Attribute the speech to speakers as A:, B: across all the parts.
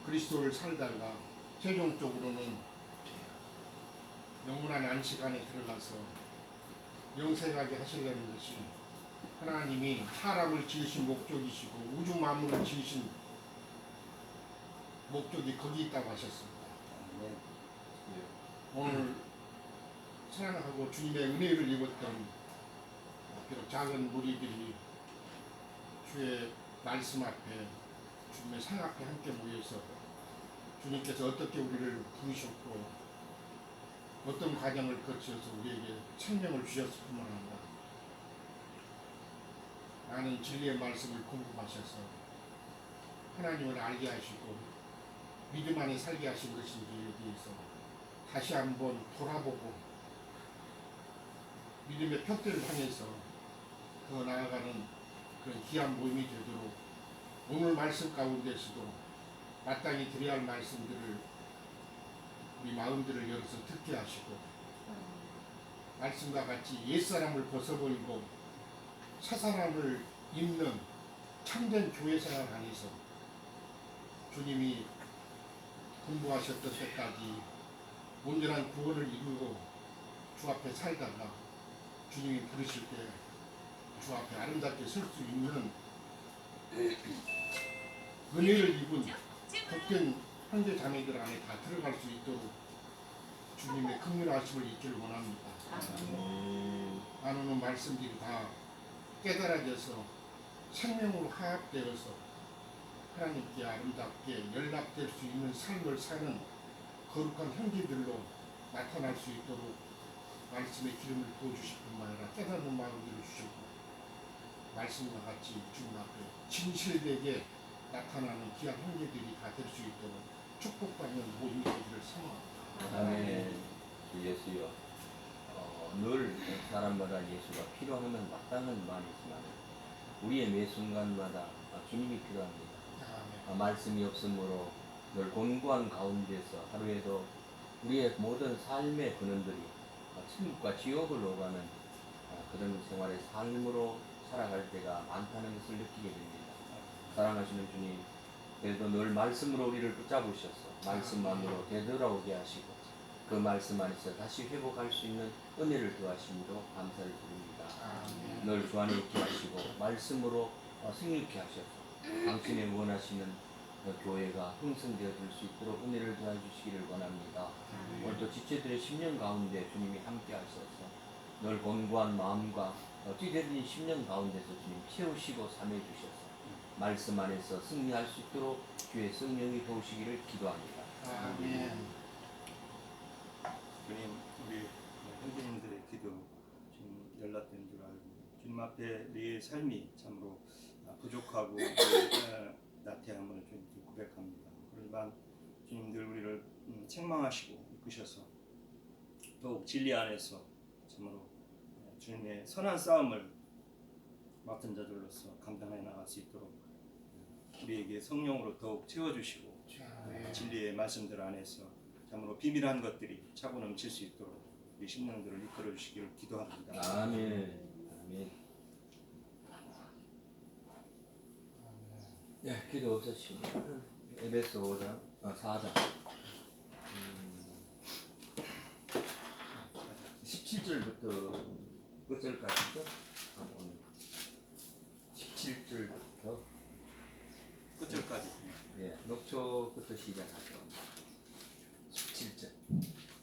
A: 그리스도를 살다가 최종적으로는 영원한 안식안에 들어가서 영생하게 하시려는 것이 하나님이 사람을 지으신 목적이시고 우주 만물을 지으신 목적이 거기 있다고 하셨습니다. 오늘 사랑하고 주님의 은혜를 입었던 비록 작은 무리들이 주의 말씀 앞에 주님의 상 앞에 함께 모여서 주님께서 어떻게 우리를 부르셨고 어떤 과정을 거쳐서 우리에게 생명을 주셨을 뿐만 아니라 많은 진리의 말씀을 공급하셔서 하나님을 알게 하시고 믿음 안에 살게 하신 것인지에 대해서 다시 한번 돌아보고 믿음의 벽들을 향해서 더 나아가는 그런 귀한 모임이 되도록 오늘 말씀 가운데서도 마땅히 드려야 할 말씀들을 우리 마음들을 열어서 듣게 하시고 말씀과 같이 옛사람을 벗어버리고 새사람을 입는 참된 교회 생활 안에서 주님이 공부하셨던 때까지 온전한 구원을 이루고 주 앞에 살다가 주님이 부르실 때 주 앞에 아름답게 설 수 있는 은혜를 입은 복된 형제 자매들 안에 다 들어갈 수 있도록 주님의 긍휼하심을 잊기를 원합니다. 나누는 말씀들이 다 깨달아져서 생명으로 화합되어서 하나님께 아름답게 연락될 수 있는 삶을 사는 거룩한 형제들로 나타날 수 있도록 말씀의 기름을 부어주실 뿐만 아니라 깨닫는 마음들을 주시고 말씀과 같이 주님 앞에 진실되게 나타나는 귀한 형제들이 다 될 수 있도록 축복받는 모임이 되기를 소망합니다.
B: 아멘. 예수여, 늘 사람마다 예수가 필요하면 마땅한 말이지만 우리의 매 순간마다 주님이 필요합니다. 말씀이 없으므로 늘 곤고한 가운데서 하루에도 우리의 모든 삶의 근원들이 천국과 지옥을 오가는 그런 생활의 삶으로 살아갈 때가 많다는 것을 느끼게 됩니다. 사랑하시는 주님, 그래도 늘 말씀으로 우리를 붙잡으셔서 말씀만으로 되돌아오게 하시고 그 말씀 안에서 다시 회복할 수 있는 은혜를 더하심으로 감사를 드립니다. 늘 주 안에 있게 하시고 말씀으로 승리케 하셔서 당신의 원하시는 교회가 형성되어 줄 수 있도록 은혜를 더해 주시기를 원합니다. 오늘도 지체들의 10년 가운데 주님이 함께 하셔서 늘 곤고한 마음과 뛰어든 10년 가운데서 주님 채우시고 삼해 주셔서 말씀 안에서 승리할 수 있도록 주의 성령이 도우시기를 기도합니다.
A: 아멘.
C: 주님, 우리 형제님들의 기도 지금 연락된 줄 알고 주님 앞에 우리의 삶이 참으로 부족하고 나태함을 주님께 고백합니다. 그렇지만 주님들 우리를 책망하시고 이끄셔서 더욱 진리 안에서 참으로 주님의 선한 싸움을 맡은 자들로서 감당해 나갈 수 있도록 우리에게 성령으로 더욱 채워주시고 진리의 말씀들 안에서 참으로 비밀한 것들이 차고 넘칠 수 있도록 우리 심령들을 이끌어 주시기를 기도합니다.
B: 아멘. 아멘. 네, 기도 없으시고 에베소 5장, 4장 17절부터 끝절까지죠? 17절부터
C: 끝절까지.
B: 예, 녹초부터 시작하죠. 17절.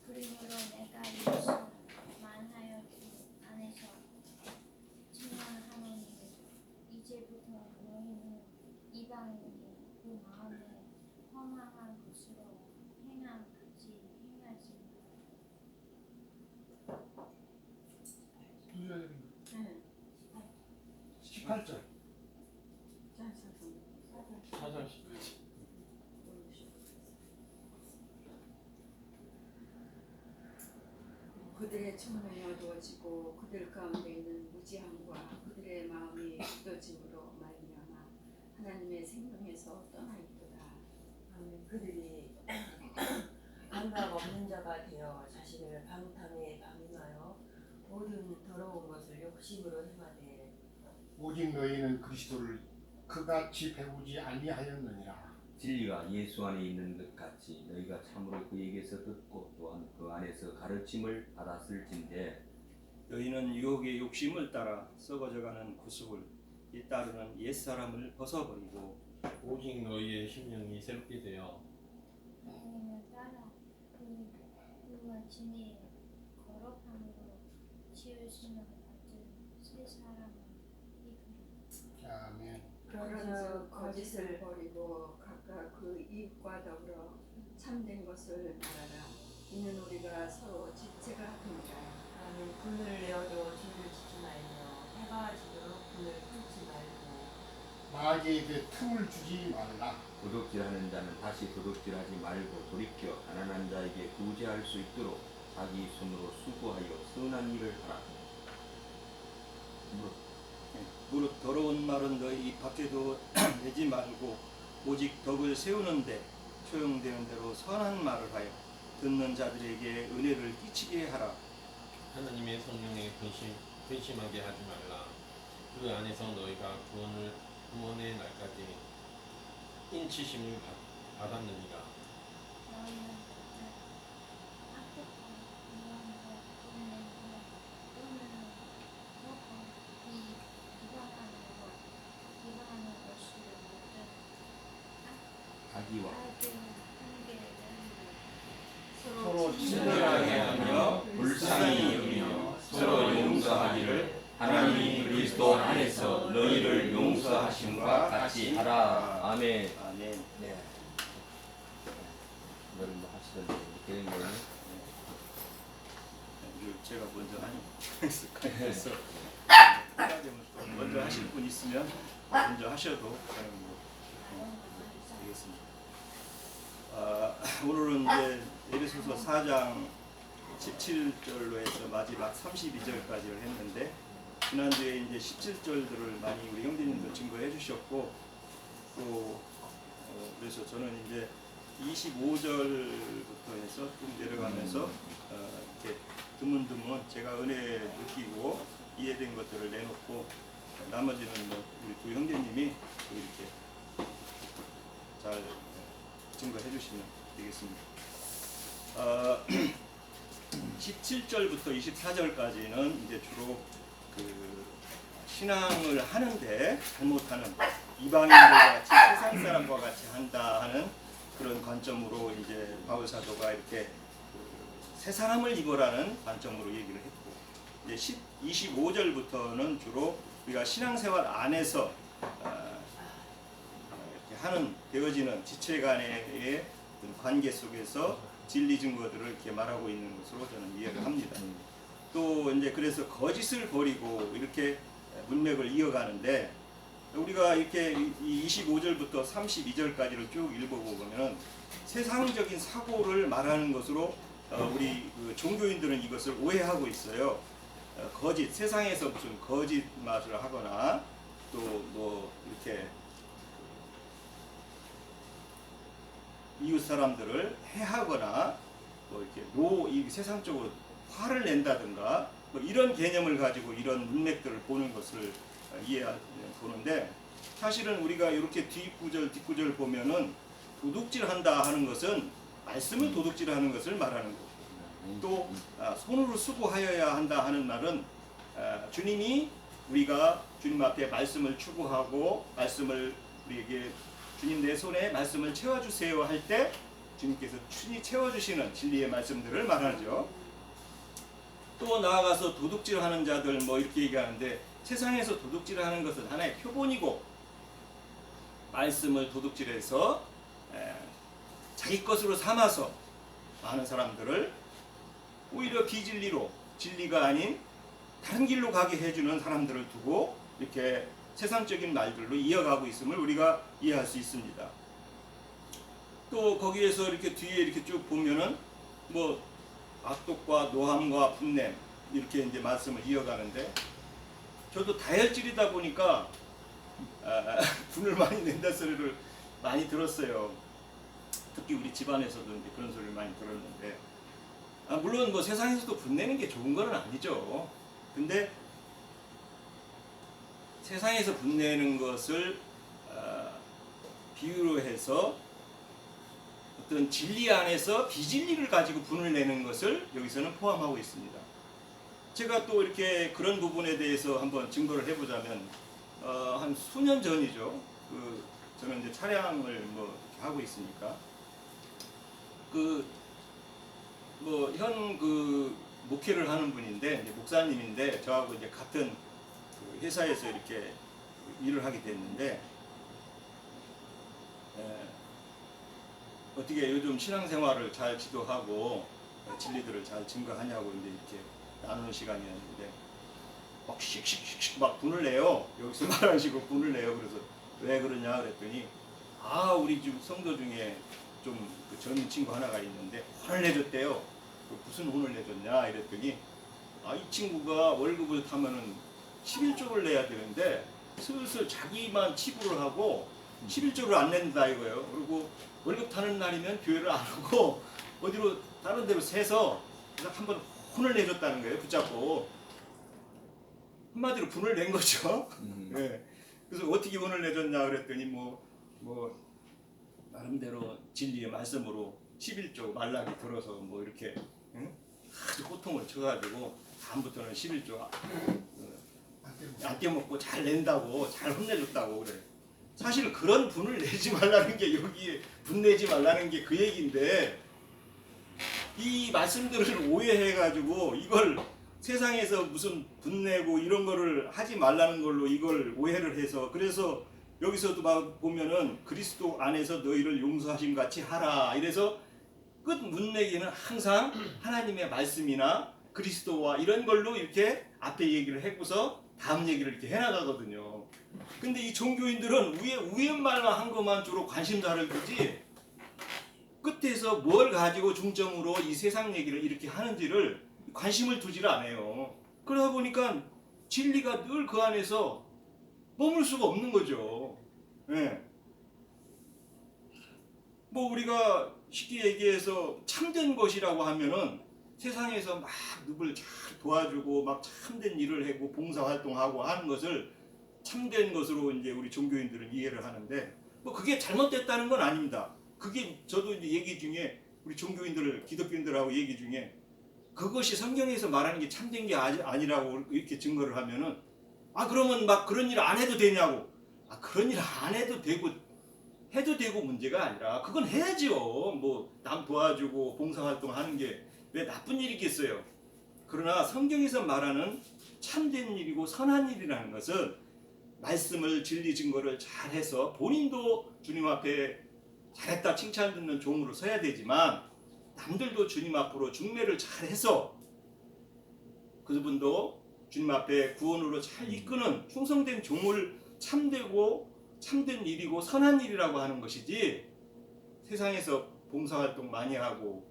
D: 그러므로 내가 예수 만하여 주 안에서 증언하노니 이제부터 너희는 이방인이 그 마음에 허망한 것으로 행함 같이 행하지
A: 두절
D: 응.
A: 18절.
E: 사절
F: 그들의 청명이 어두워지고 그들 가운데 있는 무지함과 그들의 마음이 굳어짐으로 말미암아 하나님의 생명에서 떠나있도다.
G: 그들이 감각 없는 자가 되어 자신을 방탕에 방임하여 모든 더러운 것을 욕심으로 행하되
A: 오직 너희는 그리스도를 그같이 배우지 아니하였느니라.
B: 진리가 예수 안에 있는 것 같이 너희가 참으로 그에게서 듣고 또한 그 안에서 가르침을 받았을진데
C: 너희는 유혹의 욕심을 따라 썩어져가는 구습을 따르는 옛사람을 벗어버리고
E: 오직 너희의 심령이 새롭게 되어
D: 하나님을 따라 그와 진리의 거룩함으로 지으심을 받은 새 사람을 입으라.
A: 아멘.
F: 그런즉 거짓을 버리고 각각 그 이익과 더불어 참된 것을 말하라. 이는 우리가 서로 지체가 됩니다.
G: 아멘. 분을 내어도 죄를 짓지 말며 해가 지도록 분을 끊지 말고
A: 마귀에게 틈을 주지 말라.
B: 도둑질하는 자는 다시 도둑질하지 말고 돌이켜 가난한 자에게 구제할 수 있도록 자기 손으로 수고하여 선한 일을 하라.
C: 무릇 더러운 말은 너희 입 밖에도 내지 말고 오직 덕을 세우는데 소용되는 대로 선한 말을 하여 듣는 자들에게 은혜를 끼치게 하라.
E: 하나님의 성령에 근심하게 하지 말라. 그 안에서 너희가 구원의 날까지 인치심을 받았느니라.
D: 너희는 악독과 무언과 분냄과 또는 이 비방하는 것을 모든
B: 자기와
A: 서로
C: 친절하게 하며
B: 불쌍히 여기며 서로 용서하기를 하나님 그리스도 안에서 너희를 용서하심과 같이 하라. 아멘.
C: 아멘.
B: 네. 너는 뭐 하시던데 이렇게 된 거예요?
C: 제가 먼저 하니 습관이어서 먼저 하실 분 있으면 먼저 하셔도 되겠습니다. 오늘은 이제 에베소서 4장 17절로 해서 마지막 32절까지를 했는데 지난주에 이제 17절들을 많이 우리 형제님도 증거해 주셨고 또 그래서 저는 이제 25절부터 해서 좀 내려가면서 이렇게 드문드문 제가 은혜 느끼고 이해된 것들을 내놓고 나머지는 뭐 우리 두 형제님이 이렇게 잘 증거해 주시면 되겠습니다. 17절부터 24절까지는 이제 주로 그 신앙을 하는데 잘못하는 이방인들과 같이 세상 사람과 같이 한다 하는 그런 관점으로 이제 바울 사도가 이렇게 새 사람을 입으라는 관점으로 얘기를 했고 이제 25절부터는 주로 우리가 신앙생활 안에서 이렇게 하는 되어지는 지체 간의 관계 속에서 진리 증거들을 이렇게 말하고 있는 것으로 저는 이해를 합니다. 또 이제 그래서 거짓을 버리고 이렇게 문맥을 이어가는데 우리가 이렇게 25절부터 32절까지를 쭉 읽어보면 세상적인 사고를 말하는 것으로 우리 그 종교인들은 이것을 오해하고 있어요. 거짓, 세상에서 무슨 거짓말을 하거나 또 뭐 이렇게 이웃 사람들을 해하거나 뭐 이렇게 세상적으로 화를 낸다든가 뭐 이런 개념을 가지고 이런 문맥들을 보는 것을 보는데 사실은 우리가 이렇게 뒷구절 보면은 도둑질한다 하는 것은 말씀을 도둑질하는 것을 말하는 거고 또 손으로 수고하여야 한다 하는 말은 주님이 우리가 주님 앞에 말씀을 추구하고 말씀을 우리에게 주님 내 손에 말씀을 채워주세요 할 때 주님께서 친히 채워주시는 진리의 말씀들을 말하죠. 또 나아가서 도둑질하는 자들 뭐 이렇게 얘기하는데 세상에서 도둑질하는 것은 하나의 표본이고 말씀을 도둑질해서 자기 것으로 삼아서 많은 사람들을 오히려 비진리로 진리가 아닌 다른 길로 가게 해주는 사람들을 두고 이렇게 세상적인 말들로 이어가고 있음을 우리가 이해할 수 있습니다. 또 거기에서 이렇게 뒤에 이렇게 쭉 보면은 뭐 악독과 노함과 분냄 이렇게 이제 말씀을 이어가는데 저도 다혈질이다 보니까 분을 많이 낸다 소리를 많이 들었어요. 특히 우리 집안에서도 이제 그런 소리를 많이 들었는데 물론 뭐 세상에서도 분내는 게 좋은 건 아니죠. 근데 세상에서 분내는 것을 비유로 해서 어떤 진리 안에서 비진리를 가지고 분을 내는 것을 여기서는 포함하고 있습니다. 제가 또 이렇게 그런 부분에 대해서 한번 증거를 해보자면 한 수년 전이죠. 저는 이제 차량을 뭐 이렇게 하고 있으니까 현 목회를 하는 분인데 이제 목사님인데 저하고 이제 같은 회사에서 이렇게 일을 하게 됐는데 어떻게 요즘 신앙생활을 잘 지도하고 진리들을 잘 증거하냐고 이제 이렇게 나누는 시간이었는데 막 씩씩씩씩 막 분을 내요. 여기서 말하는 식으로 분을 내요. 그래서 왜 그러냐 그랬더니 우리 집 성도 중에 좀 젊은 친구 하나가 있는데 혼을 내줬대요. 무슨 혼을 내줬냐 이랬더니 이 친구가 월급을 타면은 11조를 내야 되는데 슬슬 자기만 치부를 하고 11조를 안 낸다 이거예요. 그리고 월급 타는 날이면 교회를 안 오고 어디로 다른 데로 새서 한번 혼을 내줬다는 거예요. 붙잡고 한마디로 분을 낸 거죠. 네. 그래서 어떻게 혼을 내줬냐 그랬더니 뭐 나름대로 진리의 말씀으로 11조 말라기 들어서 뭐 이렇게 아주 호통을 쳐가지고 다음부터는 11조 안 떼먹고 잘 낸다고 잘 혼내줬다고 그래. 사실 그런 분을 내지 말라는 게 여기에 분 내지 말라는 게 그 얘기인데 이 말씀들을 오해해가지고 이걸 세상에서 무슨 분 내고 이런 거를 하지 말라는 걸로 이걸 오해를 해서 그래서 여기서도 막 보면은 그리스도 안에서 너희를 용서하심 같이 하라 이래서 끝 문내기는 항상 하나님의 말씀이나 그리스도와 이런 걸로 이렇게 앞에 얘기를 하고서 다음 얘기를 이렇게 해나가거든요. 근데 이 종교인들은 위에 말만 한 것만 주로 관심사를 두지 끝에서 뭘 가지고 중점으로 이 세상 얘기를 이렇게 하는지를 관심을 두지를 않아요. 그러다 보니까 진리가 늘 그 안에서 머물 수가 없는 거죠. 네. 뭐 우리가 쉽게 얘기해서 참된 것이라고 하면은 세상에서 막 누굴 잘 도와주고 막 참된 일을 하고 봉사활동하고 하는 것을 참된 것으로 이제 우리 종교인들은 이해를 하는데 뭐 그게 잘못됐다는 건 아닙니다. 그게 저도 이제 얘기 중에 우리 종교인들, 기독교인들하고 얘기 중에 그것이 성경에서 말하는 게 참된 게 아니라고 이렇게 증거를 하면은 그러면 막 그런 일 안 해도 되냐고. 그런 일 안 해도 되고 문제가 아니라 그건 해야지요. 뭐 남 도와주고 봉사활동 하는 게 왜 나쁜 일이겠어요. 그러나 성경에서 말하는 참된 일이고 선한 일이라는 것은 말씀을 진리 증거를 잘해서 본인도 주님 앞에 잘했다 칭찬 듣는 종으로 서야 되지만 남들도 주님 앞으로 중매를 잘해서 그분도 주님 앞에 구원으로 잘 이끄는 충성된 종을 참되고 참된 일이고 선한 일이라고 하는 것이지 세상에서 봉사활동 많이 하고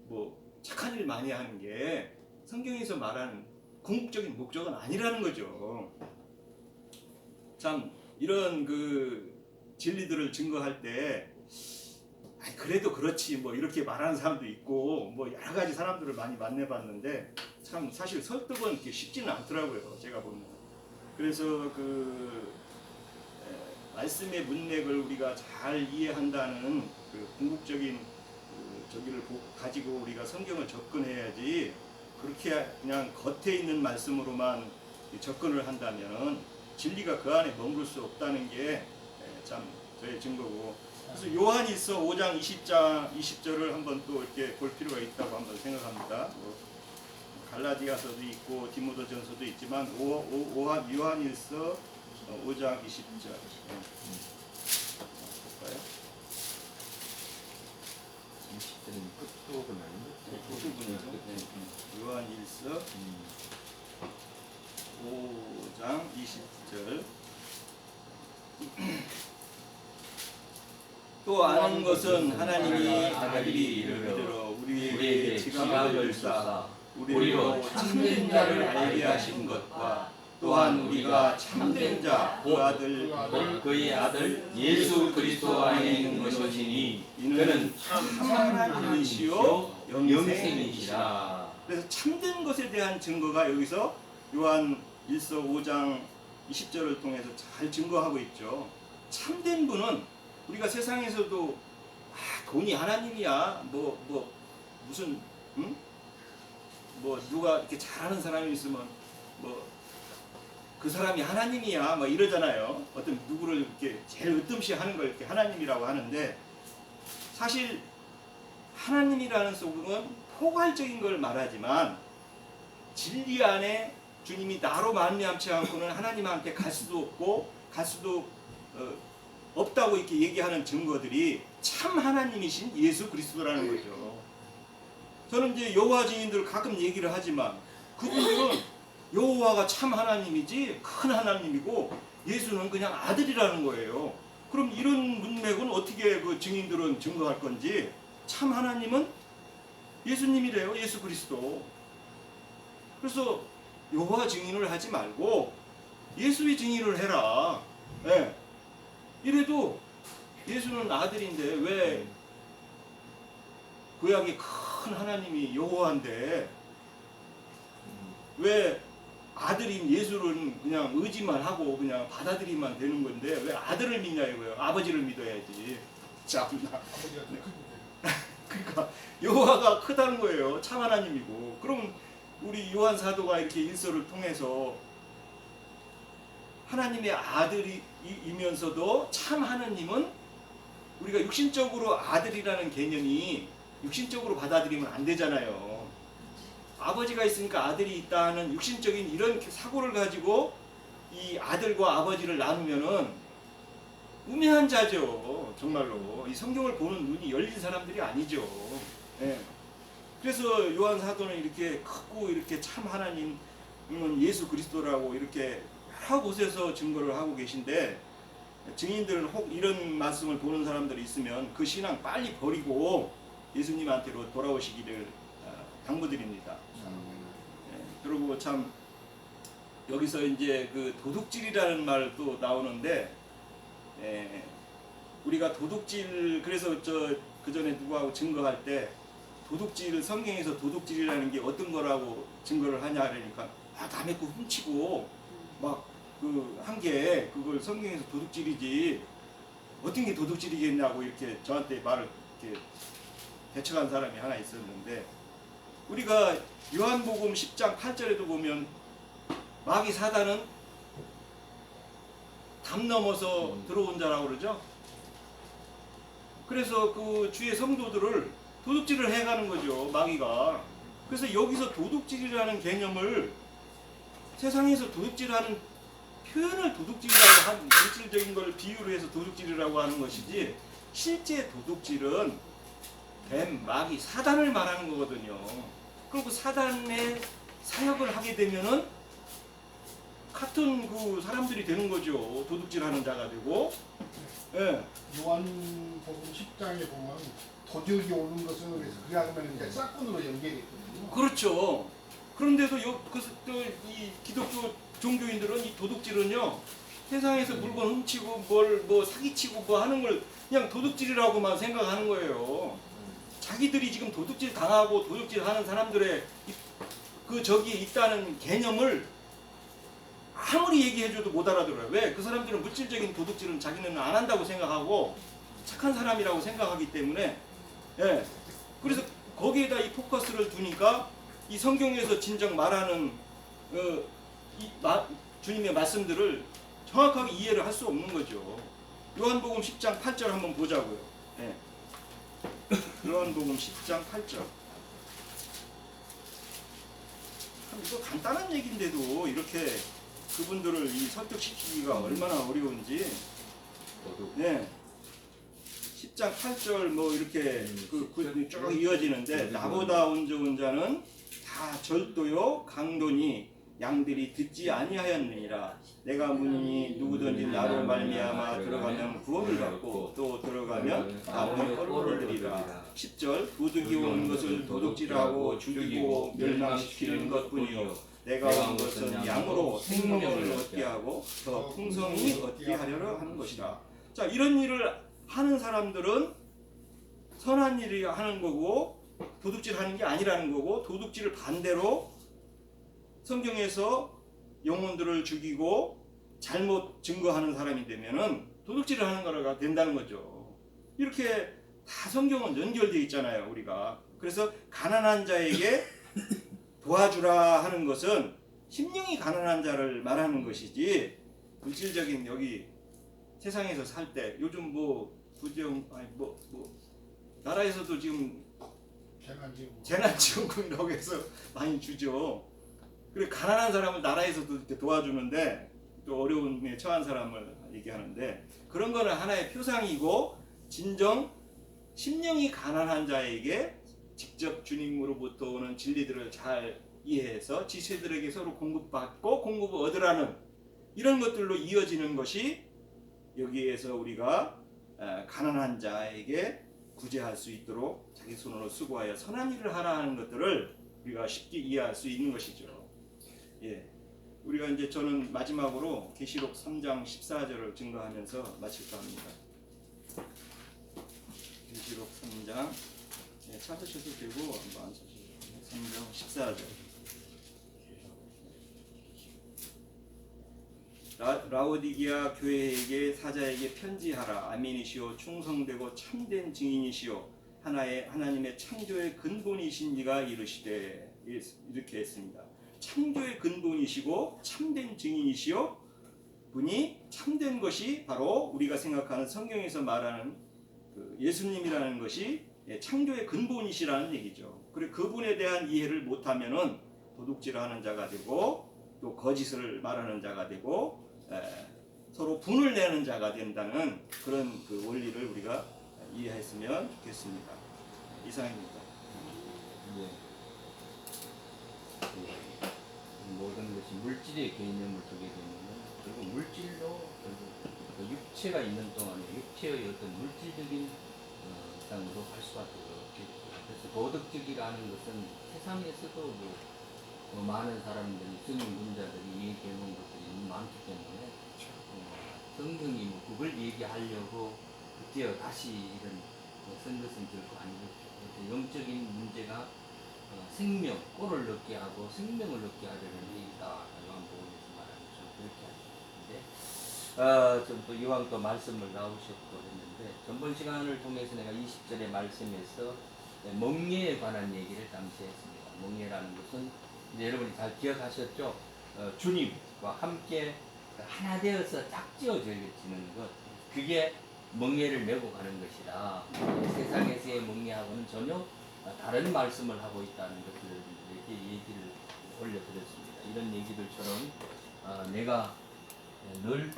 C: 뭐 착한 일 많이 하는 게 성경에서 말하는 궁극적인 목적은 아니라는 거죠. 참 이런 진리들을 증거할 때 그래도 그렇지 뭐 이렇게 말하는 사람도 있고 뭐 여러 가지 사람들을 많이 만나봤는데 참 사실 설득은 쉽지는 않더라고요. 제가 보면. 그래서 말씀의 문맥을 우리가 잘 이해한다는 궁극적인 저기를 가지고 우리가 성경을 접근해야지 그렇게 그냥 겉에 있는 말씀으로만 접근을 한다면 진리가 그 안에 머물 수 없다는 게 참 저의 증거고 그래서 요한일서 5장 20절을 한번 또 이렇게 볼 필요가 있다고 한번 생각합니다. 갈라디아서도 있고 디모데전서도 있지만 요한일서 5장 20절 볼까요?
B: 20절은 끝부분 아닌가?
C: 끝부분이죠. 요한일서 5장 20절 또 아는 것은 하나님이 아들이 이르러 우리에게 지각을 주사 우리로 참된 자를 알게 하신 것과 또한 우리가 참된 자 그 아들
B: 그의 아들 예수 그리스도 안에 있는 것이니 이는 참 하나님이시요 영생이시라.
C: 그래서 참된 것에 대한 증거가 여기서 요한 1서 5장 20절을 통해서 잘 증거하고 있죠. 참된 분은 우리가 세상에서도 돈이 하나님이야. 무슨 응? 뭐 누가 이렇게 잘하는 사람이 있으면 뭐 그 사람이 하나님이야 뭐 이러잖아요. 어떤 누구를 이렇게 제일 으뜸시하는 걸 이렇게 하나님이라고 하는데, 사실 하나님이라는 속은 포괄적인 걸 말하지만 진리 안에 주님이 나로 말미암지 않고는 하나님한테 갈 수도 없고 갈 수도 없다고 이렇게 얘기하는 증거들이 참 하나님이신 예수 그리스도라는 거죠. 저는 이제 여호와 증인들 가끔 얘기를 하지만 그분들은 여호와가 참 하나님이지 큰 하나님이고 예수는 그냥 아들이라는 거예요. 그럼 이런 문맥은 어떻게 그 증인들은 증거할 건지, 참 하나님은 예수님이래요. 예수 그리스도. 그래서 여호와 증인을 하지 말고 예수의 증인을 해라. 예. 이래도 예수는 아들인데 왜 구약의 큰 하나님이 여호와인데 왜 아들인 예수는 그냥 의지만 하고 그냥 받아들이면 되는 건데 왜 아들을 믿냐 이거예요. 아버지를 믿어야지. 참나.
A: 아버지가 더 크게
C: 그러니까 여호와가 크다는 거예요. 참 하나님이고. 그럼 우리 요한 사도가 이렇게 일서를 통해서 하나님의 아들이면서도 참 하나님은 우리가 육신적으로 아들이라는 개념이 육신적으로 받아들이면 안 되잖아요. 아버지가 있으니까 아들이 있다는 육신적인 이런 사고를 가지고 이 아들과 아버지를 나누면은 우매한 자죠. 정말로 이 성경을 보는 눈이 열린 사람들이 아니죠. 예. 그래서 요한 사도는 이렇게 크고 이렇게 참 하나님은 예수 그리스도라고 이렇게 여러 곳에서 증거를 하고 계신데, 증인들은 혹 이런 말씀을 보는 사람들이 있으면 그 신앙 빨리 버리고 예수님한테로 돌아오시기를 당부드립니다. 그리고 참 여기서 이제 그 도둑질이라는 말 또 나오는데, 우리가 도둑질, 그래서 그 전에 누구하고 증거할 때 도둑질, 성경에서 도둑질이라는 게 어떤 거라고 증거를 하냐 그러니까 남의 거 훔치고 막 그 한 게 그걸 성경에서 도둑질이지 어떤 게 도둑질이겠냐고 이렇게 저한테 말을 이렇게 대처한 사람이 하나 있었는데, 우리가 요한복음 10장 8절에도 보면 마귀 사단은 담 넘어서 들어온 자라고 그러죠. 그래서 그 주의 성도들을 도둑질을 해가는 거죠, 마귀가. 그래서 여기서 도둑질이라는 개념을 세상에서 도둑질하는 표현을 도둑질이라고 한 물질적인 걸 비유로 해서 도둑질이라고 하는 것이지, 실제 도둑질은 뱀, 마귀, 사단을 말하는 거거든요. 그리고 사단의 사역을 하게 되면은 같은 그 사람들이 되는 거죠. 도둑질하는 자가 되고. 예.
A: 요한복음 10장에 보면 도적이 오는 것은 그래서 그야말로 이제 짝꿍으로 연결했거든요.
C: 그렇죠. 그런데도 이 기독교 종교인들은 이 도둑질은요, 세상에서 물건 훔치고 뭐 사기치고 뭐 하는 걸 그냥 도둑질이라고만 생각하는 거예요. 자기들이 지금 도둑질 당하고 도둑질 하는 사람들의 그 저기에 있다는 개념을 아무리 얘기해줘도 못 알아들어요. 왜? 그 사람들은 물질적인 도둑질은 자기는 안 한다고 생각하고 착한 사람이라고 생각하기 때문에, 예. 그래서 거기에다 이 포커스를 두니까 이 성경에서 진정 말하는 주님의 말씀들을 정확하게 이해를 할 수 없는 거죠. 요한복음 10장 8절 한번 보자고요. 예. 요한복음 10장 8절. 참 이거 간단한 얘기인데도 이렇게 그분들을 이 설득시키기가 얼마나 어려운지. 네. 10장 8절 뭐 이렇게 쭉 이어지는데, 나보다 운 좋은 자는 다 절도요 강도니 양들이 듣지 아니하였느니라. 내가 문이니 누구든지 나로 말미암아 들어가면 구원을 받고 또 들어가면 나오는 꼴을 얻으리라. 10절 도둑이 오는 것을 도둑질하고 죽이고 멸망시키는 것뿐이요 내가 온 것은 양으로 생명을 얻게 하고 더 풍성히 얻게 하려고 하는 것이라. 자, 이런 일을 하는 사람들은 선한 일을 하는 거고 도둑질 하는 게 아니라는 거고, 도둑질을 반대로 성경에서 영혼들을 죽이고 잘못 증거하는 사람이 되면은 도둑질을 하는 거가 된다는 거죠. 이렇게 다 성경은 연결되어 있잖아요, 우리가. 그래서 가난한 자에게 도와주라 하는 것은 심령이 가난한 자를 말하는 것이지, 물질적인 여기 세상에서 살 때 요즘 뭐 부정 아니 뭐 나라에서도 지금 재난지원금이라고 해서 많이 주죠. 그리고 가난한 사람을 나라에서도 이렇게 도와주는데, 또 어려움에 처한 사람을 얘기하는데, 그런 거는 하나의 표상이고, 진정 심령이 가난한 자에게 직접 주님으로부터 오는 진리들을 잘 이해해서 지체들에게 서로 공급받고 공급을 얻으라는 이런 것들로 이어지는 것이, 여기에서 우리가 가난한 자에게 구제할 수 있도록 자기 손으로 수고하여 선한 일을 하라 하는 것들을 우리가 쉽게 이해할 수 있는 것이죠. 예, 우리가 이제 저는 마지막으로 계시록 3장 14절을 증거하면서 마칠까 합니다. 계시록 3장, 예, 찾으셔도 되고 한번 안 찾으셔도 되고, 3장 14절. 라오디게아 교회에게 사자에게 편지하라. 아멘이시오 충성되고 참된 증인이시오 하나님의 창조의 근본이신 이가 이르시되, 이렇게 했습니다. 창조의 근본이시고 참된 증인이시오. 분이 참된 것이 바로 우리가 생각하는 성경에서 말하는 그 예수님이라는 것이 창조의 근본이시라는 얘기죠. 그리고 그분에 대한 이해를 못하면은 도둑질하는 자가 되고, 또 거짓을 말하는 자가 되고, 서로 분을 내는 자가 된다는 그런 그 원리를 우리가 이해했으면 좋겠습니다. 이상입니다.
B: 네. 모든 것이 물질의 개념을 두게 되면 결국 물질로 그 육체가 있는 동안에 육체의 어떤 물질적인 상으로 할 수밖에 없겠죠. 그래서 도덕적이라는 것은 세상에서도 많은 사람들이 성인군자들이 얘기해놓은 것들이 많기 때문에 성경이 그걸 얘기하려고 그때 다시 이런 쓴 것은 결코 아니겠죠. 영적인 문제가 생명, 꼴을 얻게 하고 생명을 얻게 하려는 얘기다. 요한복음에서 말하는 좀 그렇게 하는데, 좀 또 이왕 또 말씀을 나오셨고 했는데, 전번 시간을 통해서 내가 20절의 말씀에서 멍에에 관한 얘기를 잠시 했습니다. 멍에라는 것은 이제 여러분이 잘 기억하셨죠? 주님과 함께 하나 되어서 짝지어지는 것, 그게 멍에를 메고 가는 것이다. 세상에서의 멍에하고는 전혀 다른 말씀을 하고 있다는 것을 이렇게 얘기를 올려드렸습니다. 이런 얘기들처럼 내가 늘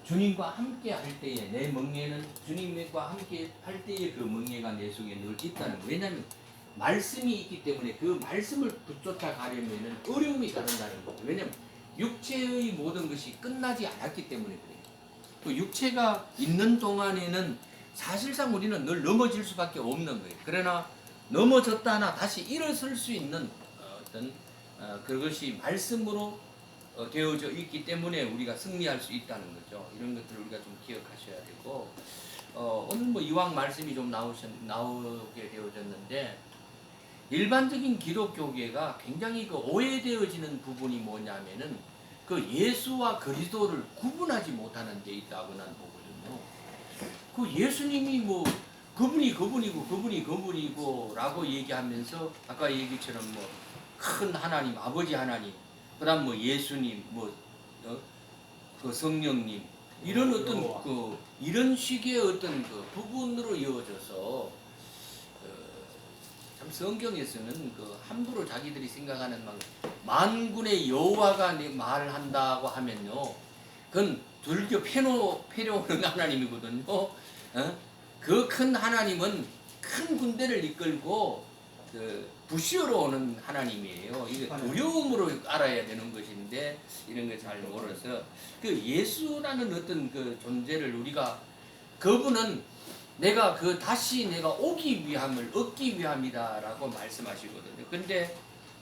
B: 주님과 함께 할 때에 내 멍에는 주님과 함께 할 때에 그 멍에가 내 속에 늘 있다는 거예요. 왜냐하면 말씀이 있기 때문에 그 말씀을 붙잡아 가려면 어려움이 다른다는 거죠. 왜냐하면 육체의 모든 것이 끝나지 않았기 때문에 그래요. 그 육체가 있는 동안에는 사실상 우리는 늘 넘어질 수밖에 없는 거예요. 그러나 넘어졌다나 다시 일어설 수 있는 어떤 그것이 말씀으로 되어져 있기 때문에 우리가 승리할 수 있다는 거죠. 이런 것들을 우리가 좀 기억하셔야 되고, 오늘 뭐 이왕 말씀이 좀 나오게 되어졌는데, 일반적인 기독교계가 굉장히 그 오해되어지는 부분이 뭐냐면은 그 예수와 그리스도를 구분하지 못하는 데 있다고 난 보거든요. 그 예수님이 뭐 그분이고 라고 얘기하면서 아까 얘기처럼 뭐 큰 하나님, 아버지 하나님, 그다음 뭐 예수님, 그 성령님, 이런 어떤 이런 식의 어떤 그 부분으로 이어져서 참 성경에서는 그 함부로 자기들이 생각하는 막 만군의 여호와가 말을 한다고 하면요, 그건 불교 패려오는 하나님이거든요. 그 큰 하나님은 큰 군대를 이끌고 부시어로 오는 하나님이에요. 이게 두려움으로 알아야 되는 것인데 이런 걸 잘 몰라서 그 예수라는 어떤 그 존재를 우리가, 그분은 내가 다시 내가 오기 위함을 얻기 위함이다라고 말씀하시거든요. 근데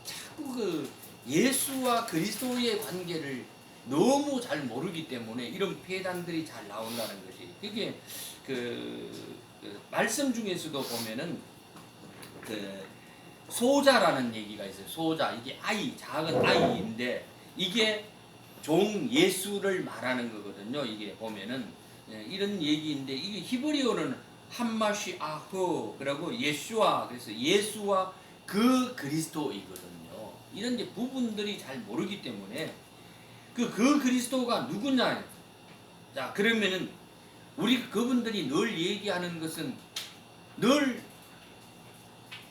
B: 자꾸 그 예수와 그리스도의 관계를 너무 잘 모르기 때문에 이런 폐단들이 잘 나온다는 것이, 그게 그 말씀 중에서도 보면은 소자라는 얘기가 있어요. 소자, 이게 아이, 작은 아이인데 이게 종 예수를 말하는 거거든요. 이게 보면은 이런 얘기인데, 이게 히브리어는 함마시아흐 그리고 예수와 그래서 예수와 그 그리스도이거든요. 이런 이제 부분들이 잘 모르기 때문에 그 그리스도가 누구냐? 자 그러면은 우리 그분들이 늘 얘기하는 것은 늘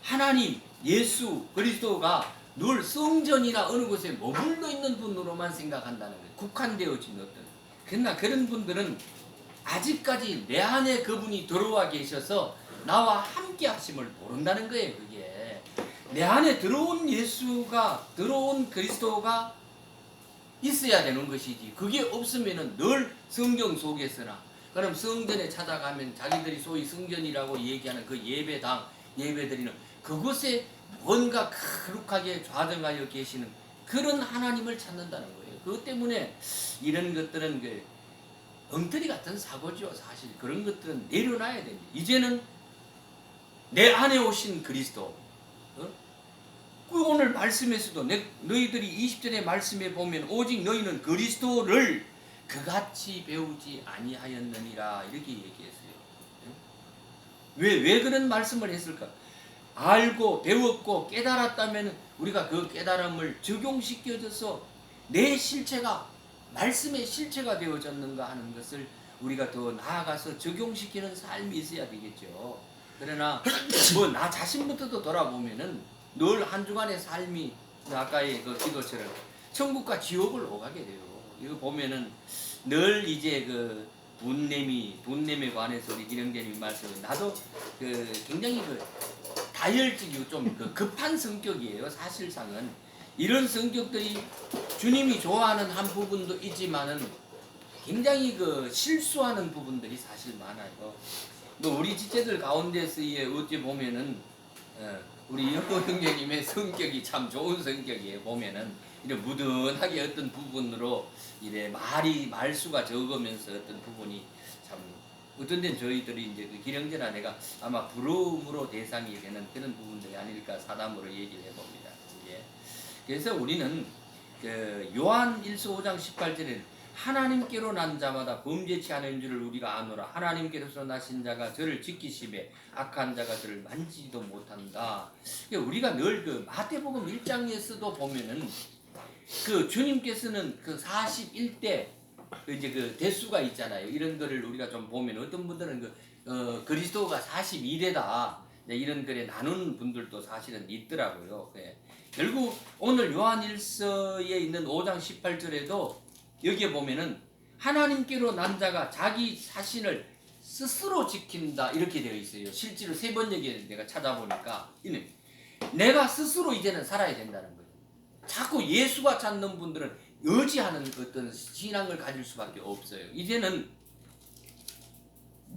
B: 하나님 예수 그리스도가 늘 성전이나 어느 곳에 머물러 있는 분으로만 생각한다는 거예요. 국한되어진 어떤. 그러나 그런 분들은 아직까지 내 안에 그분이 들어와 계셔서 나와 함께 하심을 모른다는 거예요. 그게 내 안에 들어온 예수가 들어온 그리스도가 있어야 되는 것이지. 그게 없으면은 늘 성경 속에서나 그럼 성전에 찾아가면 자기들이 소위 성전이라고 얘기하는 그 예배당 예배드리는 그곳에 뭔가 거룩하게 좌정하여 계시는 그런 하나님을 찾는다는 거예요. 그것 때문에 이런 것들은 그 엉터리 같은 사고죠. 사실 그런 것들은 내려놔야 됩니다. 이제는 내 안에 오신 그리스도 그 오늘 말씀에서도 너희들이 20절의 말씀에 보면 오직 너희는 그리스도를 그같이 배우지 아니하였느니라 이렇게 얘기했어요. 왜 그런 말씀을 했을까? 알고 배웠고 깨달았다면 우리가 그 깨달음을 적용시켜줘서 내 실체가 말씀의 실체가 되어졌는가 하는 것을 우리가 더 나아가서 적용시키는 삶이 있어야 되겠죠. 그러나 뭐 나 자신부터도 돌아보면은 늘 한 주간의 삶이 아까의 그 기도처럼 천국과 지옥을 오가게 돼요. 이거 보면은 늘 이제 그 분냄에 관해서 우리 기령제님 말씀 나도 그 굉장히 그 다혈질이고 좀 그 급한 성격이에요. 사실상은 이런 성격들이 주님이 좋아하는 한 부분도 있지만은 굉장히 그 실수하는 부분들이 사실 많아요. 뭐 우리 지체들 가운데서 어찌 보면은 우리 영호 형제님의 성격이 참 좋은 성격이에요. 보면은 이런 무던하게 어떤 부분으로 이래 말수가 적으면서 어떤 부분이 참 어떤 데는 저희들이 이제 그 기령제나 내가 아마 부러움으로 대상이 되는 그런 부분들이 아닐까 사담으로 얘기를 해봅니다. 예. 그래서 우리는 그 요한 1서 5장 18절에 하나님께로 난 자마다 범죄치 않은 줄을 우리가 아노라. 하나님께로서 나신 자가 저를 지키시매 악한 자가 저를 만지지도 못한다. 우리가 늘 그 마태복음 1장에서도 보면은 그 주님께서는 그 41대 이제 그 대수가 있잖아요. 이런 거를 우리가 좀 보면 어떤 분들은 그리스도가 42대다 이런 글에 나누는 분들도 사실은 있더라고요. 예. 결국 오늘 요한 1서에 있는 5장 18절에도 여기에 보면은 하나님께로 난 자가 자기 자신을 스스로 지킨다 이렇게 되어 있어요. 실제로 3번 얘기 내가 찾아보니까 내가 스스로 이제는 살아야 된다는 거예요. 자꾸 예수가 찾는 분들은 의지하는 어떤 신앙을 가질 수밖에 없어요. 이제는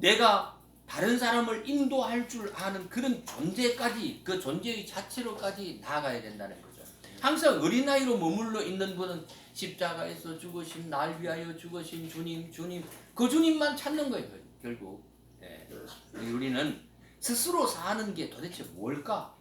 B: 내가 다른 사람을 인도할 줄 아는 그런 존재까지 그 존재의 자체로까지 나아가야 된다는 거죠. 항상 어린아이로 머물러 있는 분은 십자가에서 죽으심 날 위하여 죽으심 주님 그 주님만 찾는 거예요. 결국 네. 우리는 스스로 사는 게 도대체 뭘까?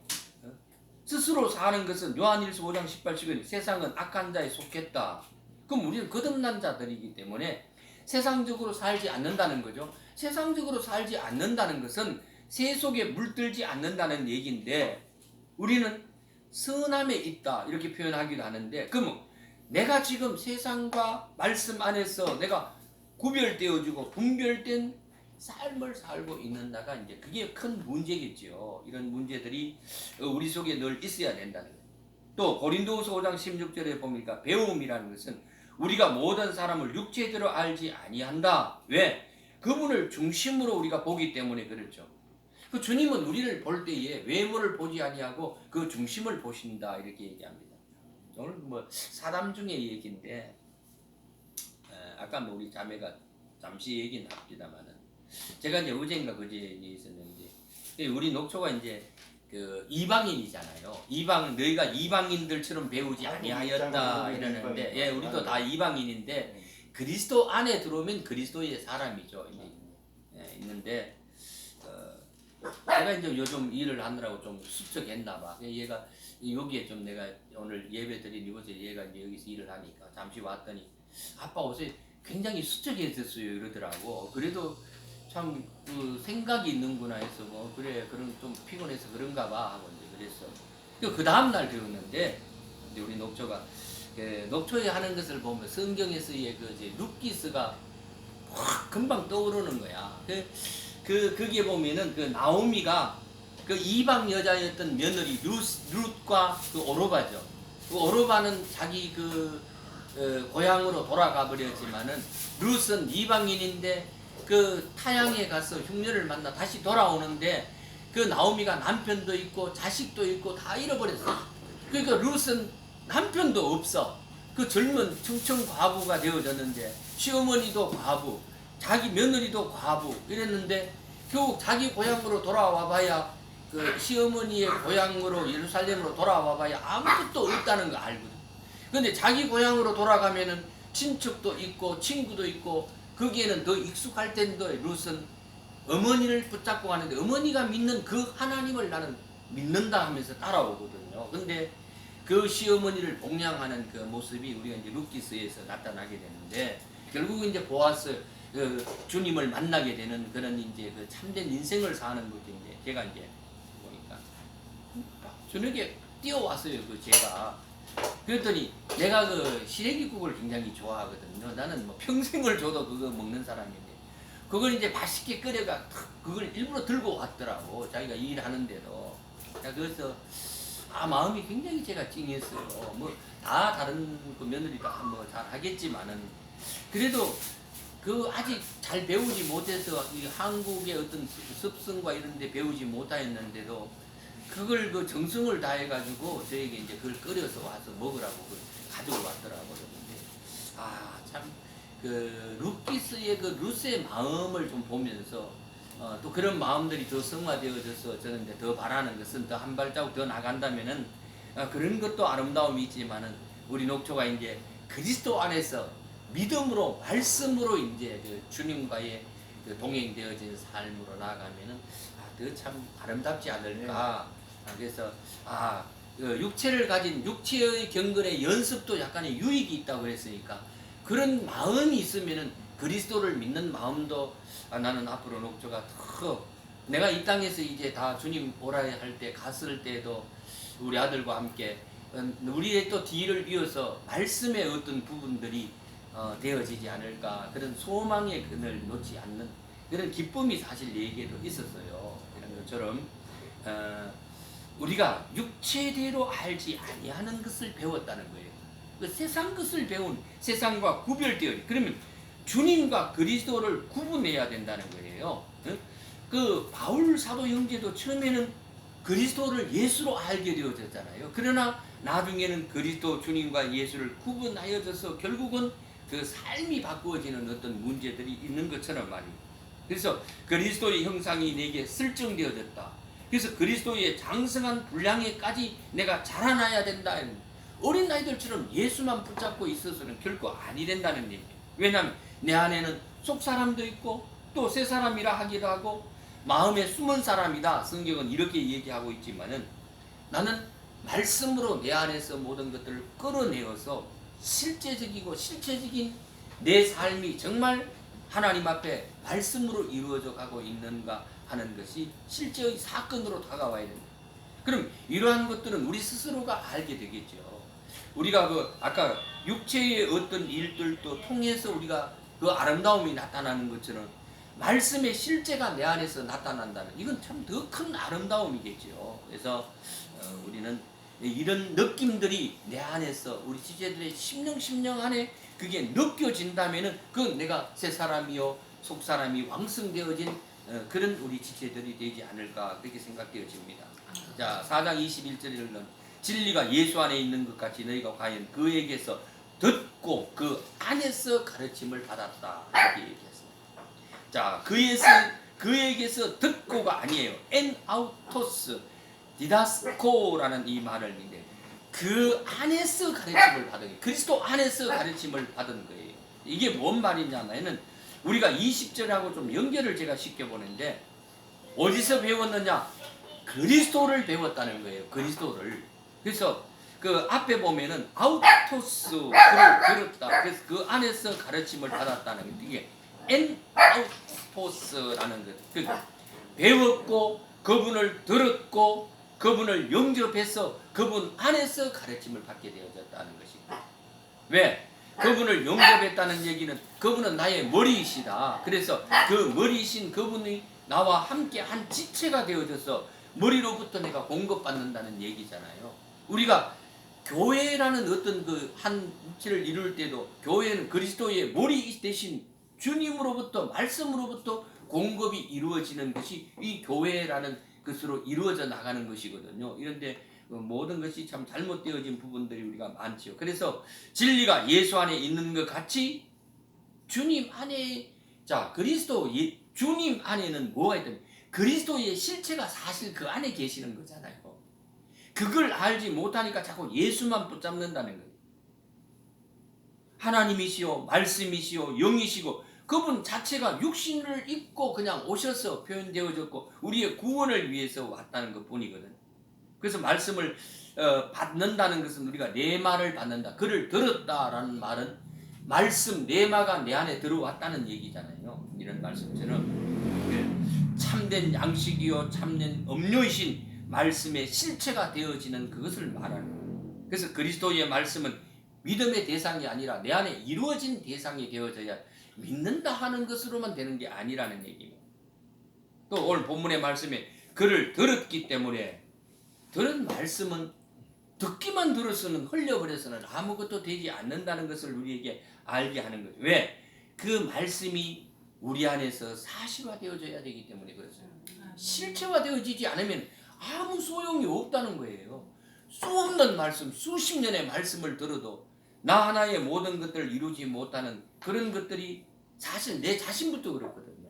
B: 스스로 사는 것은 요한일서 5장 18절에 세상은 악한 자에 속했다. 그럼 우리는 거듭난 자들이기 때문에 세상적으로 살지 않는다는 거죠. 세상적으로 살지 않는다는 것은 새 속에 물들지 않는다는 얘기인데 우리는 선함에 있다 이렇게 표현하기도 하는데 그럼 내가 지금 세상과 말씀 안에서 내가 구별되어지고 분별된 삶을 살고 있는다가 이제 그게 큰 문제겠지요. 이런 문제들이 우리 속에 늘 있어야 된다는 거예요. 또 고린도후서 5장 16절에 보니까 배움이라는 것은 우리가 모든 사람을 육체대로 알지 아니한다. 왜? 그분을 중심으로 우리가 보기 때문에 그렇죠. 그 주님은 우리를 볼 때에 외모를 보지 아니하고 그 중심을 보신다 이렇게 얘기합니다. 오늘 뭐 사담 중의 얘기인데 아까 뭐 우리 자매가 잠시 얘기는 합니다만은 제가 이제 어젠가 그제 있었는데 우리 녹초가 이제 그 이방인이잖아요. 너희가 이방인들처럼 배우지 아니하였다 이러는데 예, 우리도 다 이방인인데 그리스도 안에 들어오면 그리스도의 사람이죠. 예, 있는데 내가 이제 요즘 일을 하느라고 좀 수척했나 봐. 얘가 여기에 좀 내가 오늘 예배 드린 이곳에 얘가 이제 여기서 일을 하니까 잠시 왔더니 아빠 옷에 굉장히 수척해졌어요 이러더라고. 그래도 참 그 생각이 있는구나 해서 뭐 그래 그런 좀 피곤해서 그런가 봐 하고 이제 그랬어. 그 다음 날 배웠는데 이제 우리 녹초가 녹초에 하는 것을 보면 성경에서의 그 이제 루키스가 확 금방 떠오르는 거야. 그게 보면은 그 나오미가 그 이방 여자였던 며느리 룻과 그 오르바죠. 그 오르바는 자기 고향으로 돌아가 버렸지만은 룻은 이방인인데 그 타향에 가서 흉년을 만나 다시 돌아오는데 그 나오미가 남편도 있고 자식도 있고 다 잃어버렸어. 그러니까 룻은 남편도 없어. 그 젊은 청청 과부가 되어졌는데 시어머니도 과부, 자기 며느리도 과부 이랬는데 결국 자기 고향으로 돌아와 봐야 그 시어머니의 고향으로 예루살렘으로 돌아와 봐야 아무것도 없다는 거 알거든. 근데 자기 고향으로 돌아가면은 친척도 있고 친구도 있고 거기에는 더 익숙할 텐데 룻은 어머니를 붙잡고 가는데 어머니가 믿는 그 하나님을 나는 믿는다 하면서 따라오거든요. 근데 그 시어머니를 복양하는 그 모습이 우리가 이제 루키스에서 나타나게 되는데 결국은 이제 보아스 그 주님을 만나게 되는 그런 이제 그 참된 인생을 사는 것인데 제가 이제 보니까 저녁에 뛰어왔어요. 그 제가 그랬더니 내가 그 시래기국을 굉장히 좋아하거든요. 나는 뭐 평생을 줘도 그거 먹는 사람인데 그걸 이제 맛있게 끓여가 그걸 일부러 들고 왔더라고. 자기가 일하는데도. 그래서 마음이 굉장히 제가 찡했어요. 뭐 다 다른 그 며느리 다 뭐 잘 하겠지만은 그래도 그 아직 잘 배우지 못해서 이 한국의 어떤 습성과 이런 데 배우지 못하였는데도 그걸 그 정성을 다해가지고 저에게 이제 그걸 끓여서 와서 먹으라고 가지고 왔더라고요. 근데 참 그 루키스의 그 룻의 마음을 좀 보면서 또 그런 마음들이 더 성화되어져서 저는 이제 더 바라는 것은 더 한 발자국 더 나간다면은 그런 것도 아름다움이 있지만은 우리 녹초가 이제 그리스도 안에서 믿음으로 말씀으로 이제 그 주님과의 그 동행되어진 삶으로 나아가면은 더 참 아름답지 않을까. 그래서 그 육체를 가진 육체의 경건의 연습도 약간의 유익이 있다고 했으니까 그런 마음이 있으면은 그리스도를 믿는 마음도 나는 앞으로 녹초가 더 내가 이 땅에서 이제 다 주님 오라 할 때 갔을 때도 우리 아들과 함께 우리의 또 뒤를 이어서 말씀의 어떤 부분들이 되어지지 않을까 그런 소망의 근을 놓지 않는 그런 기쁨이 사실 내게도 있었어요. 이런 것처럼 우리가 육체대로 알지 아니하는 것을 배웠다는 거예요. 그 세상 것을 배운 세상과 구별되어 그러면 주님과 그리스도를 구분해야 된다는 거예요. 그 바울 사도 형제도 처음에는 그리스도를 예수로 알게 되어졌잖아요. 그러나 나중에는 그리스도 주님과 예수를 구분하여져서 결국은 그 삶이 바꾸어지는 어떤 문제들이 있는 것처럼 말이에요. 그래서 그리스도의 형상이 내게 설정되어졌다. 그래서 그리스도의 장성한 분량에까지 내가 자라나야 된다. 어린 아이들처럼 예수만 붙잡고 있어서는 결코 아니 된다는 얘기예요. 왜냐하면 내 안에는 속 사람도 있고 또 새 사람이라 하기도 하고 마음에 숨은 사람이다. 성경은 이렇게 얘기하고 있지만은 나는 말씀으로 내 안에서 모든 것들을 끌어내어서 실제적이고 실체적인 내 삶이 정말 하나님 앞에 말씀으로 이루어져 가고 있는가 하는 것이 실제의 사건으로 다가와야 됩니다. 그럼 이러한 것들은 우리 스스로가 알게 되겠죠. 우리가 그 아까 육체의 어떤 일들도 통해서 우리가 그 아름다움이 나타나는 것처럼 말씀의 실제가 내 안에서 나타난다는 이건 참 더 큰 아름다움이겠죠. 그래서 우리는 이런 느낌들이 내 안에서 우리 지체들의 심령 안에 그게 느껴진다면은 그건 내가 새 사람이요 속 사람이 왕성되어진 그런 우리 지체들이 되지 않을까 그렇게 생각되어집니다. 자 4장 21절에는 진리가 예수 안에 있는 것 같이 너희가 과연 그에게서 듣고 그 안에서 가르침을 받았다 이렇게 얘기했습니다. 자 그에게서 듣고가 아니에요. 엔 아우토스 디다스코라는 이 말을 있는데 그 안에서 가르침을 받은 거예요. 그리스도 안에서 가르침을 받은 거예요. 이게 뭔 말이냐면은 우리가 20절하고 좀 연결을 제가 시켜보는데 어디서 배웠느냐? 그리스도를 배웠다는 거예요. 그리스도를. 그래서 그 앞에 보면은 아우토스를 들었다. 그래서 그 안에서 가르침을 받았다는 게 이게 엔 아우토스 피스토스라는 것. 그러니까 배웠고 그분을 들었고 그분을 영접해서 그분 안에서 가르침을 받게 되어졌다는 것입니다. 왜? 그분을 영접했다는 얘기는 그분은 나의 머리이시다. 그래서 그 머리이신 그분이 나와 함께 한 지체가 되어져서 머리로부터 내가 공급받는다는 얘기잖아요. 우리가 교회라는 어떤 그 한 물체를 이룰 때도 교회는 그리스도의 머리 대신 주님으로부터 말씀으로부터 공급이 이루어지는 것이 이 교회라는 것으로 이루어져 나가는 것이거든요. 이런데 모든 것이 참 잘못되어진 부분들이 우리가 많지요. 그래서 진리가 예수 안에 있는 것 같이 주님 안에 그리스도 주님 안에는 뭐가 있다면 그리스도의 실체가 사실 그 안에 계시는 거잖아요. 그걸 알지 못하니까 자꾸 예수만 붙잡는다는 거예요. 하나님이시오, 말씀이시오, 영이시고 그분 자체가 육신을 입고 그냥 오셔서 표현되어졌고 우리의 구원을 위해서 왔다는 것 뿐이거든. 그래서 말씀을 받는다는 것은 우리가 레마를 받는다. 그를 들었다라는 말은 말씀 레마가 내 안에 들어왔다는 얘기잖아요. 이런 말씀처럼 참된 양식이요 참된 음료이신 말씀의 실체가 되어지는 그것을 말하는 거예요. 그래서 그리스도의 말씀은 믿음의 대상이 아니라 내 안에 이루어진 대상이 되어져야 믿는다 하는 것으로만 되는 게 아니라는 얘기입니다. 또 오늘 본문의 말씀에 그를 들었기 때문에 들은 말씀은 듣기만 들어서는 흘려버려서는 아무것도 되지 않는다는 것을 우리에게 알게 하는 거죠. 왜? 그 말씀이 우리 안에서 사실화되어져야 되기 때문에 그렇습니다. 실체화되어지지 않으면 아무 소용이 없다는 거예요. 수없는 말씀, 수십 년의 말씀을 들어도 나 하나의 모든 것들을 이루지 못하는 그런 것들이 사실 내 자신부터 그렇거든요.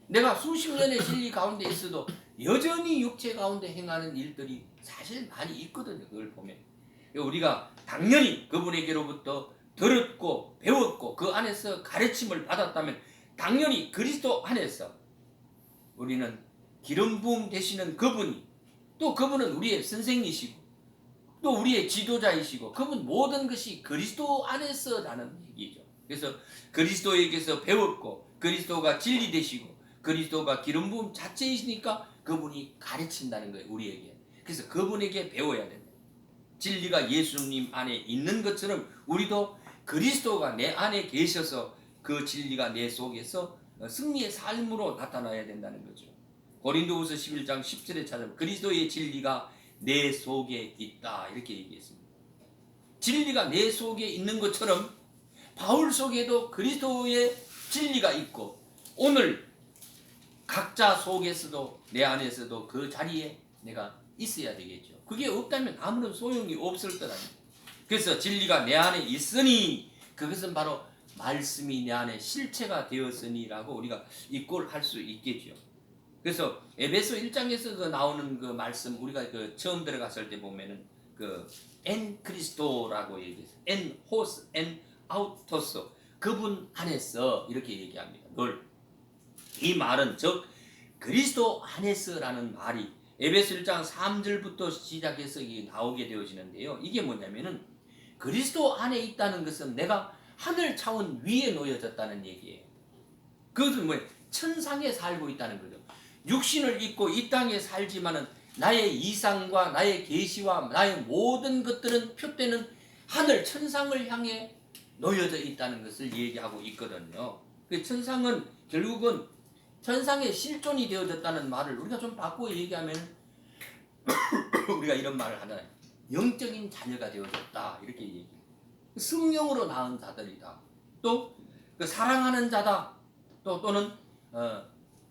B: 내가 수십 년의 진리 가운데 있어도 여전히 육체 가운데 행하는 일들이 사실 많이 있거든요. 그걸 보면 우리가 당연히 그분에게로부터 들었고 배웠고 그 안에서 가르침을 받았다면 당연히 그리스도 안에서 우리는 기름 부음 되시는 그분이 또 그분은 우리의 선생이시고 또 우리의 지도자이시고 그분 모든 것이 그리스도 안에서라는 얘기죠. 그래서 그리스도에게서 배웠고 그리스도가 진리 되시고 그리스도가 기름 부음 자체이시니까 그분이 가르친다는 거예요. 우리에게. 그래서 그분에게 배워야 된다. 진리가 예수님 안에 있는 것처럼 우리도 그리스도가 내 안에 계셔서 그 진리가 내 속에서 승리의 삶으로 나타나야 된다는 거죠. 고린도후서 11장 10절에 찾아보면 그리스도의 진리가 내 속에 있다 이렇게 얘기했습니다. 진리가 내 속에 있는 것처럼 바울 속에도 그리스도의 진리가 있고 오늘 각자 속에서도 내 안에서도 그 자리에 내가 있어야 되겠죠. 그게 없다면 아무런 소용이 없을 것 아닙니다. 그래서 진리가 내 안에 있으니 그것은 바로 말씀이 내 안에 실체가 되었으니라고 우리가 이꼴할 수 있겠죠. 그래서 에베소 1장에서 나오는 그 말씀 우리가 그 처음 들어갔을 때 보면은 그 엔 크리스토라고 얘기했어요. 엔 호스 엔 아우토스 그분 안에서 이렇게 얘기합니다. 늘 이 말은 즉 그리스도 안에서라는 말이 에베소 1장 3절부터 시작해서 나오게 되어지는데요. 이게 뭐냐면은 그리스도 안에 있다는 것은 내가 하늘 차원 위에 놓여졌다는 얘기예요. 그것은 뭐예요? 천상에 살고 있다는 거죠. 육신을 입고 이 땅에 살지만은 나의 이상과 나의 계시와 나의 모든 것들은 표대는 하늘 천상을 향해 놓여져 있다는 것을 얘기하고 있거든요. 그 천상은 결국은 천상의 실존이 되어졌다는 말을 우리가 좀 바꾸어 얘기하면 우리가 이런 말을 하잖아요. 영적인 자녀가 되어졌다 이렇게 얘기해요. 성령으로 낳은 자들이다. 또 그 사랑하는 자다. 또는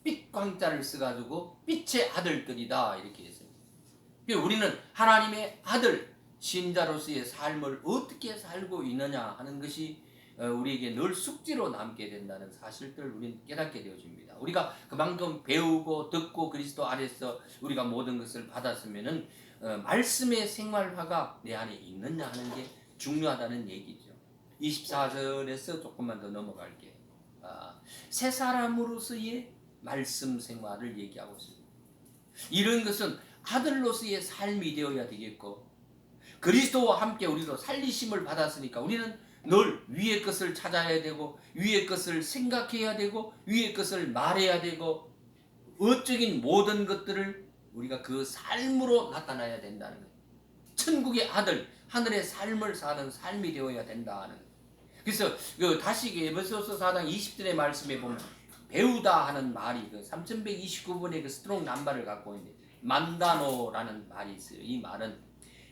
B: 빛 광자를 써가지고 빛의 아들들이다 이렇게 했어요. 우리는 하나님의 아들 신자로서의 삶을 어떻게 살고 있느냐 하는 것이 우리에게 늘 숙제로 남게 된다는 사실들을 우리는 깨닫게 되어집니다. 우리가 그만큼 배우고 듣고 그리스도 안에서 우리가 모든 것을 받았으면은 말씀의 생활화가 내 안에 있느냐 하는 게 중요하다는 얘기죠. 24절에서 조금만 더 넘어갈게요. 새 사람으로서의 말씀 생활을 얘기하고 있습니다. 이런 것은 아들로서의 삶이 되어야 되겠고 그리스도와 함께 우리도 살리심을 받았으니까 우리는 늘 위의 것을 찾아야 되고 위의 것을 생각해야 되고 위의 것을 말해야 되고 업적인 모든 것들을 우리가 그 삶으로 나타나야 된다는 거예요. 천국의 아들, 하늘의 삶을 사는 삶이 되어야 된다는 거예요. 그래서 다시 에베소서 4장 20절의 말씀에 보면 배우다 하는 말이 3129번의 그 스트롱 남발을 갖고 있는데 만다노라는 말이 있어요. 이 말은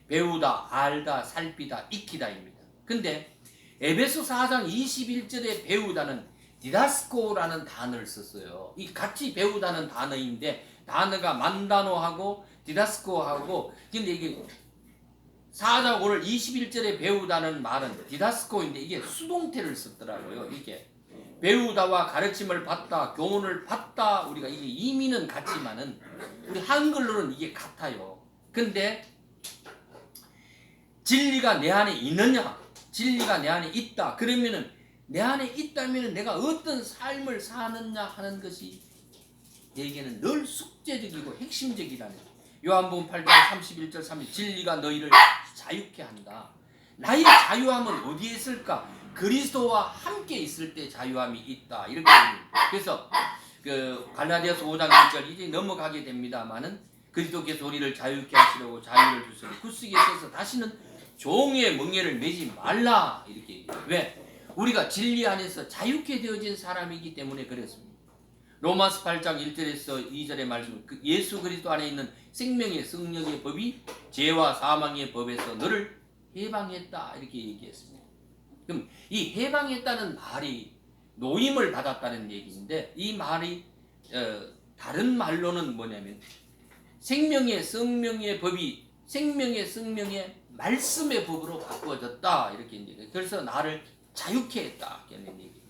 B: 배우다, 알다, 살피다, 익히다입니다. 근데 에베소 4장 21절에 배우다는 디다스코라는 단어를 썼어요. 이 같이 배우다는 단어인데 단어가 만다노하고 디다스코하고 근데 이게 4장 오늘 21절에 배우다는 말은 디다스코인데 이게 수동태를 썼더라고요. 이게 배우다와 가르침을 받다, 교훈을 받다 우리가 이게 의미는 같지만은 우리 한글로는 이게 같아요. 근데 진리가 내 안에 있느냐? 진리가 내 안에 있다. 그러면은 내 안에 있다면은 내가 어떤 삶을 사느냐 하는 것이 내게는 늘 숙제적이고 핵심적이라는 거예요. 요한복음 8장 31절 30 진리가 너희를 자유케 한다. 나의 자유함은 어디에 있을까? 그리스도와 함께 있을 때 자유함이 있다. 이렇게 그래서 갈라디아서 5장 1절 이제 넘어가게 됩니다만은 그리스도께서 우리를 자유케 하시려고 자유를 주시니 굳세게 서서 다시는 종의 멍에를 매지 말라 이렇게 얘기해요. 왜? 우리가 진리 안에서 자유케 되어진 사람이기 때문에 그랬습니다. 로마서 8장 1절에서 2절의 말씀 예수 그리스도 안에 있는 생명의 성령의 법이 죄와 사망의 법에서 너를 해방했다 이렇게 얘기했습니다. 그럼 이 해방했다는 말이 노임을 받았다는 얘기인데 이 말이 다른 말로는 뭐냐면 생명의 성령의 법이 생명의 성령의 말씀의 법으로 바꾸어졌다 이렇게 얘기해요. 그래서 나를 자유케 했다 이런 얘기.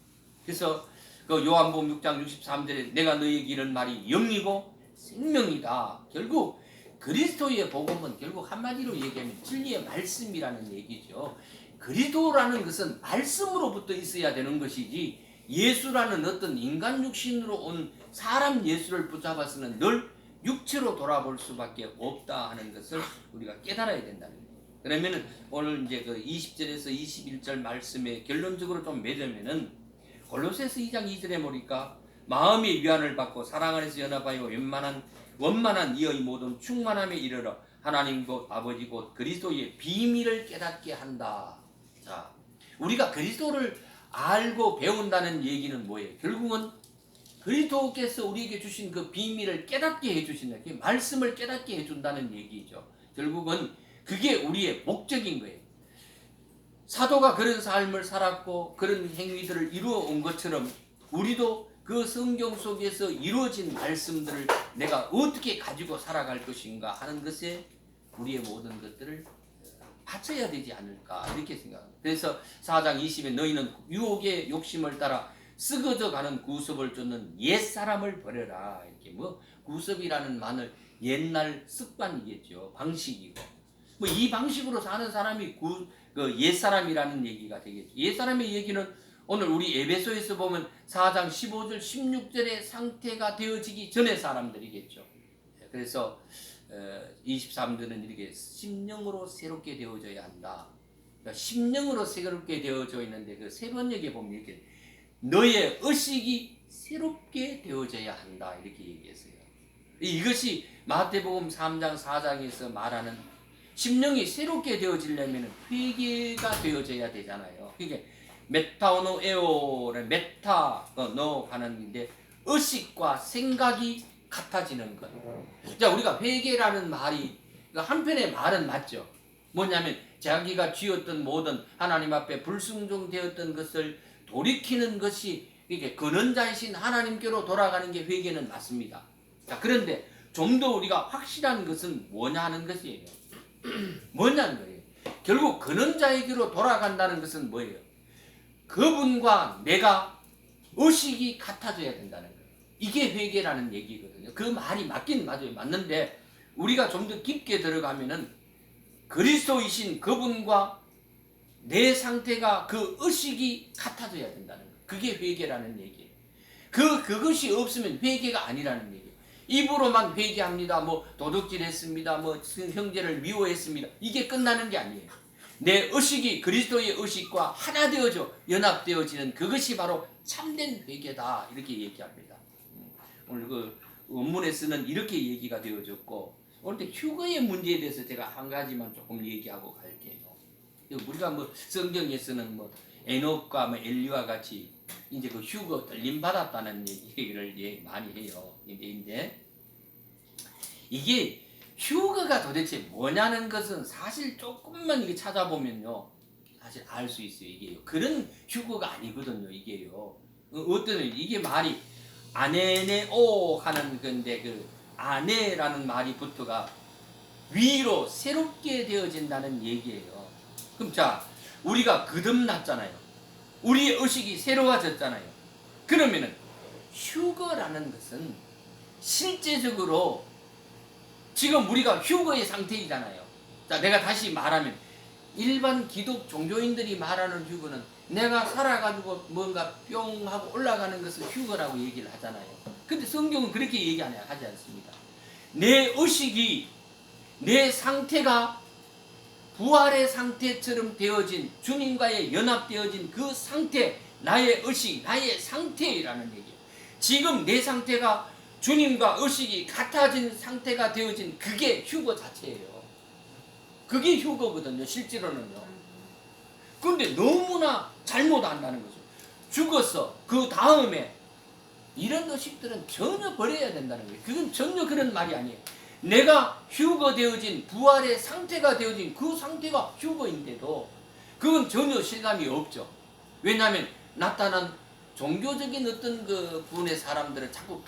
B: 그래서 요한복음 6장 63절에 내가 너희에게 이런 말이 영이고 생명이다. 결국 그리스도의 복음은 결국 한마디로 얘기하면 진리의 말씀이라는 얘기죠. 그리스도라는 것은 말씀으로부터 있어야 되는 것이지 예수라는 어떤 인간 육신으로 온 사람 예수를 붙잡아서는 늘 육체로 돌아볼 수밖에 없다 하는 것을 우리가 깨달아야 된다는 거예요. 그러면은 오늘 이제 20절에서 21절 말씀에 결론적으로 좀 맺으면은 골로새서 2장 2절에 보니까 마음의 위안을 받고 사랑 안에서 연합하여 원만한 이의 모든 충만함에 이르러 하나님 곧 아버지 곧 그리스도의 비밀을 깨닫게 한다. 자, 우리가 그리스도를 알고 배운다는 얘기는 뭐예요? 결국은 그리스도께서 우리에게 주신 그 비밀을 깨닫게 해주신다. 그 말씀을 깨닫게 해준다는 얘기죠. 결국은 그게 우리의 목적인 거예요. 사도가 그런 삶을 살았고 그런 행위들을 이루어 온 것처럼 우리도 그 성경 속에서 이루어진 말씀들을 내가 어떻게 가지고 살아갈 것인가 하는 것에 우리의 모든 것들을 바쳐야 되지 않을까 이렇게 생각합니다. 그래서 4장 20에 너희는 유혹의 욕심을 따라 썩어져 가는 구습을 쫓는 옛사람을 버려라. 이렇게 구습이라는 말은 옛날 습관이겠죠. 방식이고 이 방식으로 사는 사람이 옛사람이라는 얘기가 되겠죠. 옛사람의 얘기는 오늘 우리 에베소에서 보면 4장 15절 16절의 상태가 되어지기 전의 사람들이겠죠. 그래서 23절은 이렇게 심령으로 새롭게 되어져야 한다. 그러니까 심령으로 새롭게 되어져 있는데 그 세 번역에 보면 이렇게 너의 의식이 새롭게 되어져야 한다 이렇게 얘기했어요. 이것이 마태복음 3장 4장에서 말하는 심령이 새롭게 되어지려면 회개가 되어져야 되잖아요. 그게 메타오노에오를 메타노 하는데 의식과 생각이 같아지는 거예요. 자, 우리가 회개라는 말이 한편의 말은 맞죠. 뭐냐면 자기가 쥐었던 모든 하나님 앞에 불순종되었던 것을 돌이키는 것이 이게 근원자이신 하나님께로 돌아가는 게 회개는 맞습니다. 자, 그런데 좀 더 우리가 확실한 것은 뭐냐 하는 것이에요. 뭐냐는 거예요. 결국 근원자에게로 돌아간다는 것은 뭐예요? 그분과 내가 의식이 같아져야 된다는 거예요. 이게 회개라는 얘기거든요. 그 말이 맞긴 맞아요. 맞는데 우리가 좀 더 깊게 들어가면은 그리스도이신 그분과 내 상태가 그 의식이 같아져야 된다는 거예요. 그게 회개라는 얘기예요. 그것이 없으면 회개가 아니라는 얘기예요. 입으로만 회개합니다. 도둑질했습니다. 형제를 미워했습니다. 이게 끝나는 게 아니에요. 내 의식이 그리스도의 의식과 하나 되어져 연합되어지는 그것이 바로 참된 회개다 이렇게 얘기합니다. 오늘 그 원문에 쓰는 이렇게 얘기가 되어졌고 오늘 휴거의 문제에 대해서 제가 한 가지만 조금 얘기하고 갈게요. 우리가 뭐 성경에서는 뭐 에녹과 뭐 엘리와 같이 이제 그 휴거 떨림 받았다는 얘기를 많이 해요. 근데 이게 휴거가 도대체 뭐냐는 것은 사실 조금만 이게 찾아보면요 사실 알 수 있어요. 이게요 그런 휴거가 아니거든요. 이게요 어떤 이게 말이 아네네오 하는 건데 그 아내라는 말이 부터가 위로 새롭게 되어진다는 얘기예요. 그럼 자 우리가 거듭났잖아요. 우리의 의식이 새로워졌잖아요. 그러면은 휴거라는 것은 실제적으로 지금 우리가 휴거의 상태이잖아요. 자, 내가 다시 말하면 일반 기독 종교인들이 말하는 휴거는 내가 살아가지고 뭔가 뿅 하고 올라가는 것을 휴거라고 얘기를 하잖아요. 근데 성경은 그렇게 하지 않습니다. 내 의식이 내 상태가 부활의 상태처럼 되어진 주님과의 연합되어진 그 상태 나의 의식 나의 상태라는 얘기예요. 지금 내 상태가 주님과 의식이 같아진 상태가 되어진 그게 휴거 자체예요. 그게 휴거거든요. 실제로는요. 그런데 너무나 잘못 안다는 거죠. 죽었어. 그 다음에 이런 의식들은 전혀 버려야 된다는 거예요. 그건 전혀 그런 말이 아니에요. 내가 휴거되어진 부활의 상태가 되어진 그 상태가 휴거인데도 그건 전혀 실감이 없죠. 왜냐하면 나타난 종교적인 어떤 그 분의 사람들을 자꾸